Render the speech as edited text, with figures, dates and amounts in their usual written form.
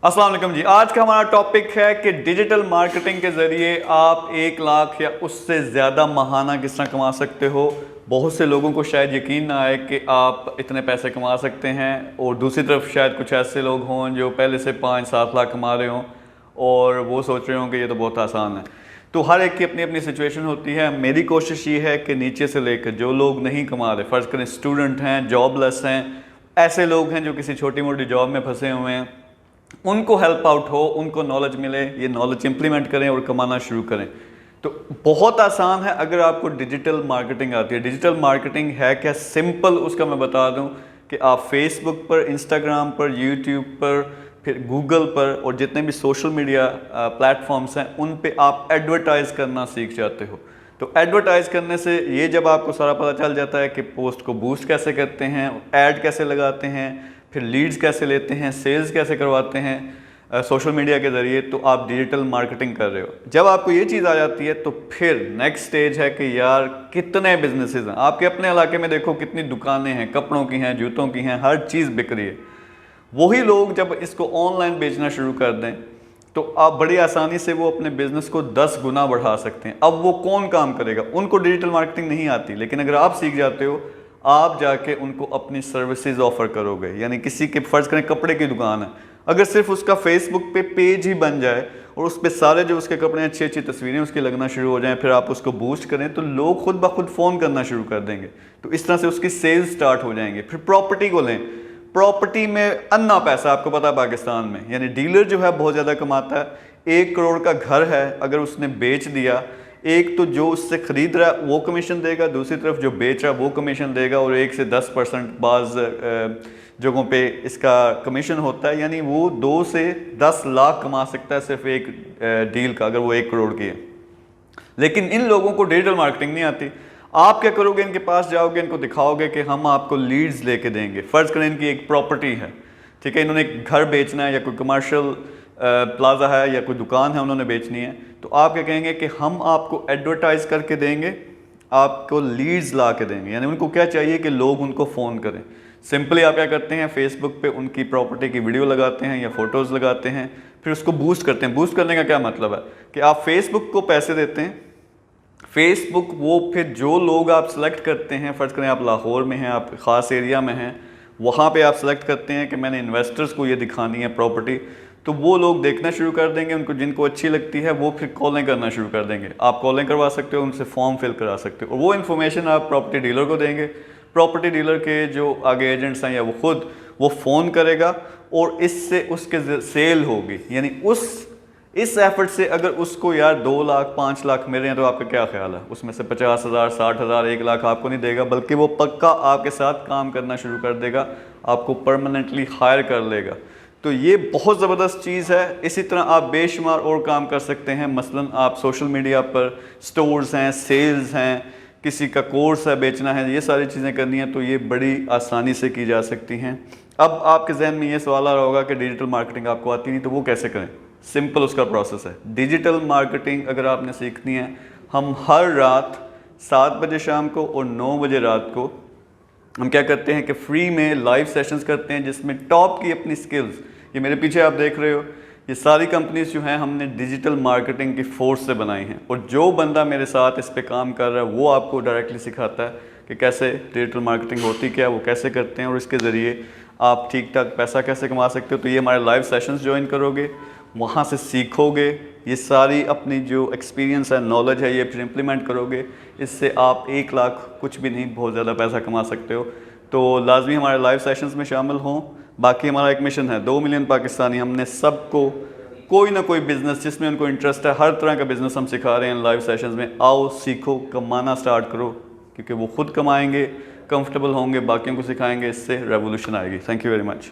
अस्सलाम वालेकुम जी। आज का हमारा टॉपिक है कि डिजिटल मार्केटिंग के ज़रिए आप 1 लाख या उससे ज़्यादा माहाना किस तरह कमा सकते हो। बहुत से लोगों को शायद यकीन ना आए कि आप इतने पैसे कमा सकते हैं, और दूसरी तरफ शायद कुछ ऐसे लोग हों जो पहले से 5-7 लाख कमा रहे हों और वो सोच रहे हों कि ये तो बहुत आसान है। तो हर एक की अपनी अपनी सिचुएशन होती है। मेरी कोशिश ये है कि नीचे से लेकर जो लोग नहीं कमा रहे, फ़र्ज़ करें स्टूडेंट हैं, जॉबलेस हैं, ऐसे लोग हैं जो किसी छोटी मोटी जॉब में फंसे हुए हैं, उनको हेल्प आउट हो, उनको नॉलेज मिले, ये नॉलेज इंप्लीमेंट करें और कमाना शुरू करें। तो बहुत आसान है अगर आपको डिजिटल मार्केटिंग आती है। डिजिटल मार्केटिंग है क्या? सिंपल उसका मैं बता दूं कि आप फेसबुक पर, इंस्टाग्राम पर, यूट्यूब पर, फिर गूगल पर और जितने भी सोशल मीडिया प्लेटफॉर्म्स हैं उन पे आप एडवर्टाइज़ करना सीख जाते हो। तो एडवर्टाइज़ करने से ये जब आपको सारा पता चल जाता है कि पोस्ट को बूस्ट कैसे करते हैं, ऐड कैसे लगाते हैं, फिर लीड्स कैसे लेते हैं, सेल्स कैसे करवाते हैं सोशल मीडिया के ज़रिए, तो आप डिजिटल मार्केटिंग कर रहे हो। जब आपको ये चीज़ आ जाती है तो फिर नेक्स्ट स्टेज है कि यार कितने बिजनेसेस हैं आपके अपने इलाके में। देखो कितनी दुकानें हैं, कपड़ों की हैं, जूतों की हैं, हर चीज़ बिक रही है। वही लोग जब इसको ऑनलाइन बेचना शुरू कर दें तो आप बड़ी आसानी से वो अपने बिजनेस को 10 गुना बढ़ा सकते हैं। अब वो कौन काम करेगा? उनको डिजिटल मार्केटिंग नहीं आती, लेकिन अगर आप सीख जाते हो, आप जाके उनको अपनी सर्विसेज ऑफर करोगे। यानी किसी के फ़र्ज़ करें कपड़े की दुकान है, अगर सिर्फ उसका फेसबुक पे पेज ही बन जाए और उस पर सारे जो उसके कपड़े अच्छी अच्छी तस्वीरें उसकी लगना शुरू हो जाएं, फिर आप उसको बूस्ट करें तो लोग खुद ब खुद फ़ोन करना शुरू कर देंगे। तो इस तरह से उसकी सेल्स स्टार्ट हो जाएंगे। फिर प्रॉपर्टी को लें, प्रॉपर्टी में अन्ना पैसा, आपको पता है पाकिस्तान में, यानी डीलर जो है बहुत ज़्यादा कमाता है। 1 करोड़ का घर है, अगर उसने बेच दिया, एक तो जो उससे ख़रीद रहा है वो कमीशन देगा, दूसरी तरफ जो बेच रहा है वो कमीशन देगा, और 1 से 10% बाज़ जगहों पे इसका कमीशन होता है। यानी वो 2 से 10 लाख कमा सकता है सिर्फ एक डील का, अगर वो 1 करोड़ की है। लेकिन इन लोगों को डिजिटल मार्केटिंग नहीं आती। आप क्या करोगे? इनके पास जाओगे, इनको दिखाओगे कि हम आपको लीड्स लेके देंगे। फ़र्ज़ करें इनकी एक प्रॉपर्टी है, ठीक है, इन्होंने एक घर बेचना है या कोई कमर्शियल प्लाजा है या कोई दुकान है उन्होंने बेचनी है, तो आप क्या कहेंगे कि हम आपको एडवर्टाइज़ करके देंगे, आपको लीड्स ला के देंगे। यानी उनको क्या चाहिए कि लोग उनको फ़ोन करें। सिंपली आप क्या करते हैं, फेसबुक पे उनकी प्रॉपर्टी की वीडियो लगाते हैं या फ़ोटोज़ लगाते हैं, फिर उसको बूस्ट करते हैं। बूस्ट करने का क्या मतलब है कि आप फेसबुक को पैसे देते हैं, फेसबुक वो फिर जो लोग आप सेलेक्ट करते हैं, फ़र्ज़ करें आप लाहौर में हैं, आप ख़ास एरिया में हैं, वहाँ पे आप सेलेक्ट करते हैं कि मैंने इन्वेस्टर्स को ये दिखानी है प्रॉपर्टी, तो वो लोग देखना शुरू कर देंगे। उनको जिनको अच्छी लगती है वो फिर कॉलिंग करना शुरू कर देंगे। आप कॉलिंग करवा सकते हो, उनसे फॉर्म फिल करा सकते हो, और वो इन्फॉर्मेशन आप प्रॉपर्टी डीलर को देंगे। प्रॉपर्टी डीलर के जो आगे एजेंट्स हैं या वो खुद वो फ़ोन करेगा और इससे उसके सेल होगी। यानी इस एफर्ट से अगर उसको यार 2 लाख 5 लाख मिल रहे हैं तो आपका क्या ख्याल है? उसमें से 50,000 60,000 1 लाख आपको नहीं देगा, बल्कि वो पक्का आपके साथ काम करना शुरू कर देगा, आपको परमानेंटली हायर कर लेगा। तो ये बहुत ज़बरदस्त चीज़ है। इसी तरह आप बेशुमार और काम कर सकते हैं। मसलन आप सोशल मीडिया पर स्टोर्स हैं, सेल्स हैं, किसी का कोर्स है बेचना है, ये सारी चीज़ें करनी है तो ये बड़ी आसानी से की जा सकती हैं। अब आपके जहन में ये सवाल आ रहा होगा कि डिजिटल मार्केटिंग आपको आती नहीं तो वो कैसे करें? सिंपल उसका प्रोसेस है। डिजिटल मार्केटिंग अगर आपने सीखनी है, हम हर रात 7 बजे शाम को और 9 बजे रात को हम क्या करते हैं कि फ्री में लाइव सेशंस करते हैं, जिसमें टॉप की अपनी स्किल्स, ये मेरे पीछे आप देख रहे हो, ये सारी कंपनीज जो हैं हमने डिजिटल मार्केटिंग की फोर्स से बनाई हैं, और जो बंदा मेरे साथ इस पे काम कर रहा है वो आपको डायरेक्टली सिखाता है कि कैसे डिजिटल मार्केटिंग होती क्या, वो कैसे करते हैं और इसके ज़रिए आप ठीक ठाक पैसा कैसे कमा सकते हो। तो ये हमारे लाइव सेशंस ज्वाइन करोगे, वहाँ से सीखोगे, ये सारी अपनी जो एक्सपीरियंस है, नॉलेज है, ये फिर इम्प्लीमेंट करोगे। इससे आप 1 लाख कुछ भी नहीं, बहुत ज़्यादा पैसा कमा सकते हो। तो लाजमी हमारे लाइव सेशंस में शामिल हों। बाकी हमारा एक मिशन है 2 मिलियन पाकिस्तानी, हमने सबको कोई ना कोई बिज़नेस जिसमें उनको इंटरेस्ट है, हर तरह का बिज़नेस हम सिखा रहे हैं लाइव सेशंस में। आओ, सीखो, कमाना स्टार्ट करो, क्योंकि वो खुद कमाएंगे, कंफर्टेबल होंगे, बाकियों को सिखाएंगे, इससे रेवोल्यूशन आएगी। Thank you very much.